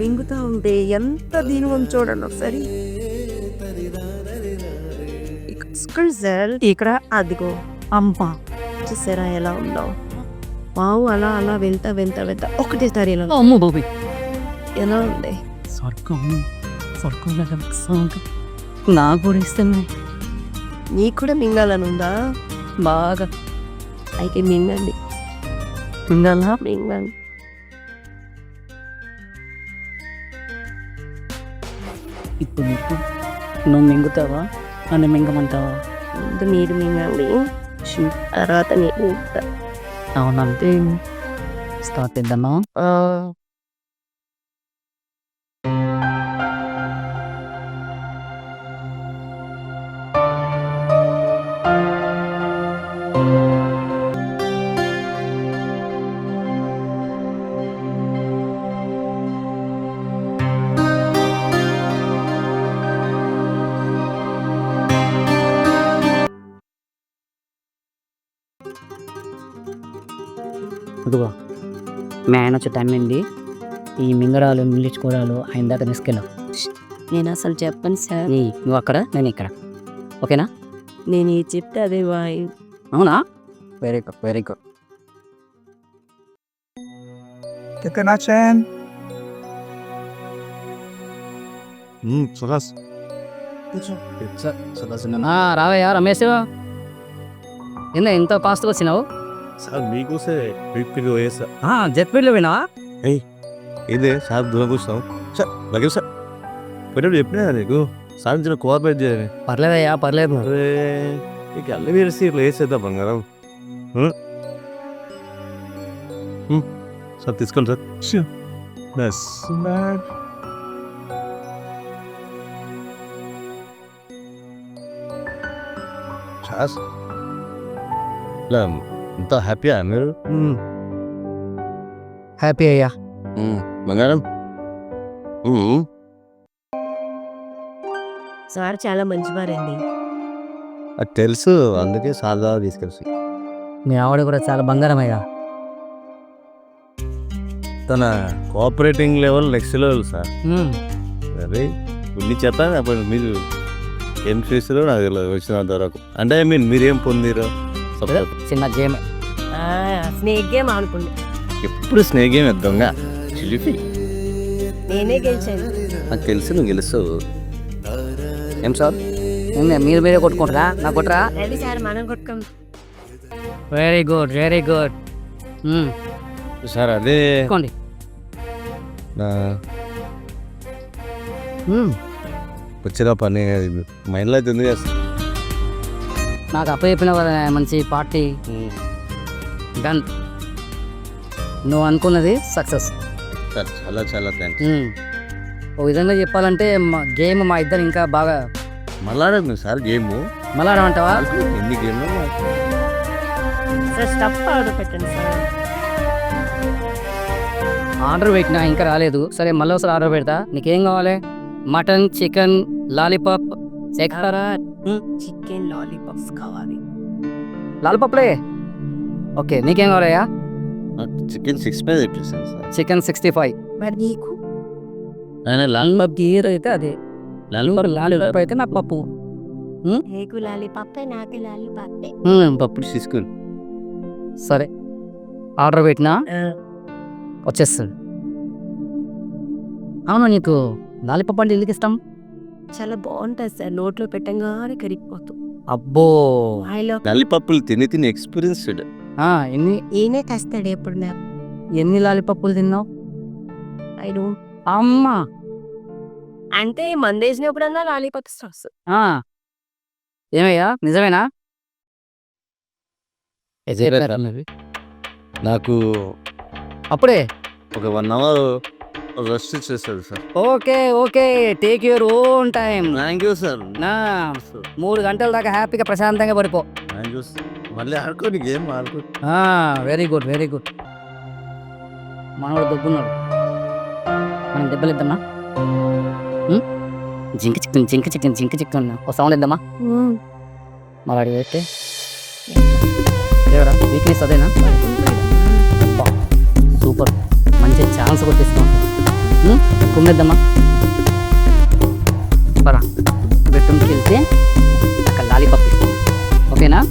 మింగుతా ఉంటే ఎంత దీని ఉంది చూడండి ఒకసారి. ఇక్కడ అదిగో అమ్మ చూసారా ఎలా ఉందో. పావు అలా అలా వెళ్తా వెళ్తా వెళ్తా ఒకటేసారి ఇలా అమ్మ బాబీ ఎలా ఉంది. స్వర్గం స్వర్గం నాకు కూడా ఇస్తాను. నీకు కూడా మింగాలని ఉందా? బాగా అయితే మింగండి ఉండాలా? మింగండి. ఇప్పుడు నీకు నువ్వు మింగుతావా నన్ను మింగమంటావా? ముందు మీరు మింగండి, తర్వాత నేను. అవునంటే స్టార్ట్ చేద్దామా? ఇదిగో మ్యాన్ వచ్చే టైం ఏంటి? ఈ మింగడాలు మిగిలించుకోవడాలు ఆయన దాకా తీసుకెళ్ళావు. నేను అసలు చెప్పను సార్. నువ్వు అక్కడ నేను ఇక్కడ, ఓకేనా? నేను ఇది చెప్తే అదే బాయ్. అవునా? Very good very good. రావయ్యా రమేష్, ఏందా ఇంత ఫాస్ట్గా వచ్చినావు? Sir మీకోసే weekly పోయేసా. జెట్పీడ్లో వినా? ఇదే సార్ దూరం కూర్చున్నాం సార్. లగే సార్ పోయినప్పుడు చెప్పినా నీకు సార్ చిన్న కోఆపరేట్ చేయాలి. పర్లేదయ్యా పర్లేదు. అరే నీకు అల్లి వేసి ఇట్లా వేసేద్దాం బంగారం. సార్ తీసుకోండి సార్. బస్ సార్ ఇలా ఇంత హ్యాపీయా మీరు? హ్యాపీ అయ్యా. బంగారం సార్ చాలా మంచివారండి. అది తెలుసు, అందుకే సాదా తీసుకెళ్ళి. మీ ఆవిడ కూడా చాలా బంగారం అయ్యా. తన cooperating level next level sir. అరే ఇన్ని చెప్పాను అప్పుడు మీరు ఏం చేస్తారో నాకు తెలియదు వచ్చినంత వరకు. అంటే ఐ మీన్ మీరేం పొందిరో చిన్న గేమ్, స్నేక్ గేమ్ అనుకోండి. ఎప్పుడు స్నేక్ గేమ్ దొంగ చిలిపి. నేనే గెలిచాను. నాకు తెలుసు నువ్వు గెలుస్తావు. ఏం సార్ మీరు మీరే కొట్టుకుంటారా? నాకు కొట్టరా? రవి సార్ మనం కొట్టుకోం. Very good very good. Sir అదే కొట్టుకోండి. నా వచ్చిన పని మైండ్లో అయితే ఉంది కదా. నాకు అప్ప చెప్పిన మంచి పార్టీ డన్. నువ్వు అనుకున్నది సక్సెస్ సార్. చాలా చాలా థ్యాంక్స్. ఓ విధంగా చెప్పాలంటే గేమ్ మా ఇద్దరు ఇంకా బాగా మళ్ళాడదు సార్. గేమ్ మళ్ళా ఆడమంటావా? ఎన్ని గేమ్లో సార్ స్టఫ్ ఆర్డర్ పెట్టండి సార్. ఆర్డర్ పెట్టినా ఇంకా రాలేదు. సరే మళ్ళీ ఒకసారి ఆర్డర్ పెడతా. నీకేం కావాలి? Mutton, chicken, lollipop, chicken lollipops కావాలి. లాలీపాప్లే ఓకే. నీకేం కావాలయ్యా? చికెన్ 65 చెప్పేసాను సార్. చికెన్ 65. మరి నీకు? లాలీపాప్ గీర్ అయితే అదే, లాలీపాప్ అయితే నాకు పప్పు. నీకు లాలీపాప్, నాకు లాలీపాప్. పప్పుడు తీసుకుని. సరే ఆర్డర్ పెట్టినా వచ్చేస్తుంది. అవును, నీకు లాలీపాప్ అంటే ఎందుకు ఇష్టం? చాలా బాగుంటుంది సార్, నోట్లో పెట్టంగానే కరిగిపోతుంది. అబ్బో, లాలీపాప్లు తిని తిని ఎక్స్పీరియన్స్డ్. ఈయనే తెస్తాడు ఎప్పుడు. ఎన్ని లాలీపాప్లు తిన్నావు? I don't. అమ్మా అంటే మందేసినప్పుడన్నా లాలీపాప్స్ వస్తుంది. ఏమయ్యా నిజమేనా? నాకు అప్పుడే ఒక 1 hour రెస్ట్ ఇచ్చేస్తాడు sir. Okay okay, take your own time. Thank you sir. 3 గంటల దాకా హ్యాపీగా ప్రశాంతంగా పడిపో. Thank you sir. మళ్ళీ ఆడుకోని గేమ్ ఆడుకో. Very good very good. మనవాడు దొబ్బున్నాడు, మనం దెబ్బలు ఇద్దామా? జింక చికెన్ జింక చికెన్ జింక చికెన్ ఒక సౌండ్ ఇద్దామా? మరి అడిగి అయితే వీక్నెస్ అదేనా? సూపర్, మంచి ఛాన్స్ కొట్టిస్తాం. కుమ్మేద్దామా? పరా బెడ్రూమ్కి వెళ్తే అక్కడ లాలీపాప్ ఇస్తాం. ఓకేనా?